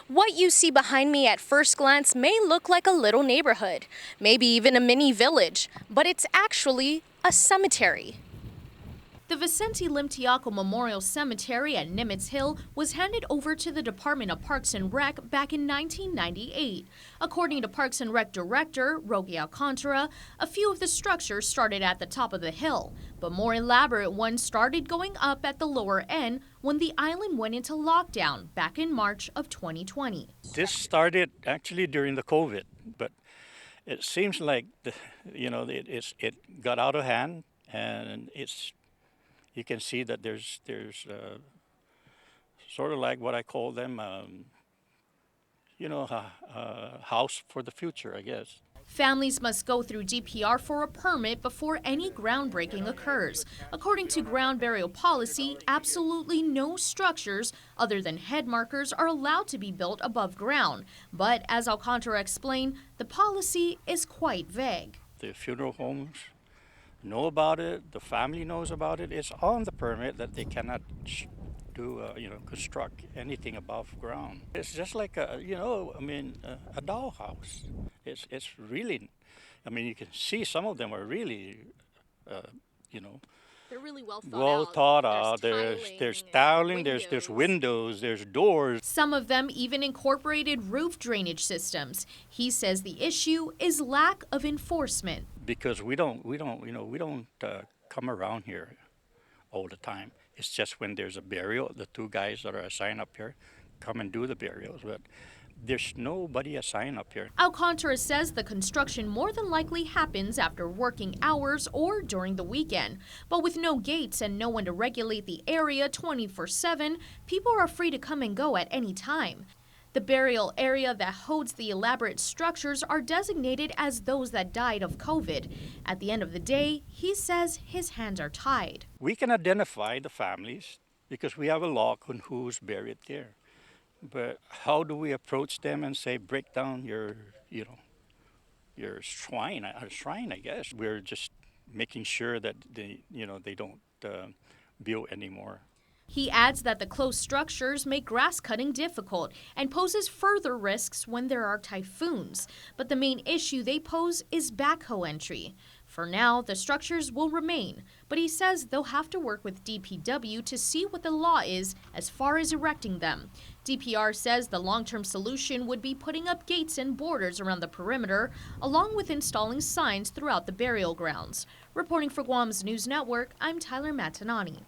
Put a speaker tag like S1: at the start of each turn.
S1: What you see behind me at first glance may look like a little neighborhood, maybe even a mini village, but it's actually a cemetery. The Vicente Limtiaco Memorial Cemetery at Nimitz Hill was handed over to the Department of Parks and Rec back in 1998. According to Parks and Rec Director Rogie Alcantara, a few of the structures started at the top of the hill, but more elaborate ones started going up at the lower end when the island went into lockdown back in March of 2020.
S2: This started actually during the COVID, but it seems like it got out of hand, and you can see that there's sort of like what I call them, a house for the future, I guess.
S1: Families must go through DPR for a permit before any groundbreaking occurs. According to ground burial policy, absolutely no structures other than head markers are allowed to be built above ground. But as Alcantara explained, the policy is quite vague.
S2: The funeral homes know about it, the family knows about it. It's on the permit that they cannot construct anything above ground. It's just like a dollhouse. It's really, you can see some of them are really,
S1: They're really
S2: well thought out. There's tiling, there's windows, there's doors.
S1: Some of them even incorporated roof drainage systems. He says the issue is lack of enforcement.
S2: Because we don't come around here all the time. It's just when there's a burial, the two guys that are assigned up here come and do the burials, but there's nobody assigned up here.
S1: Alcantara says the construction more than likely happens after working hours or during the weekend. But with no gates and no one to regulate the area 24/7, people are free to come and go at any time. The burial area that holds the elaborate structures are designated as those that died of COVID. At the end of the day, he says his hands are tied.
S2: We can identify the families because we have a log on who's buried there. But how do we approach them and say, break down your shrine, I guess. We're just making sure that they don't build anymore.
S1: He adds that the closed structures make grass cutting difficult and poses further risks when there are typhoons. But the main issue they pose is backhoe entry. For now, the structures will remain, but he says they'll have to work with DPW to see what the law is as far as erecting them. DPR says the long-term solution would be putting up gates and borders around the perimeter, along with installing signs throughout the burial grounds. Reporting for Guam's News Network, I'm Tyler Matanani.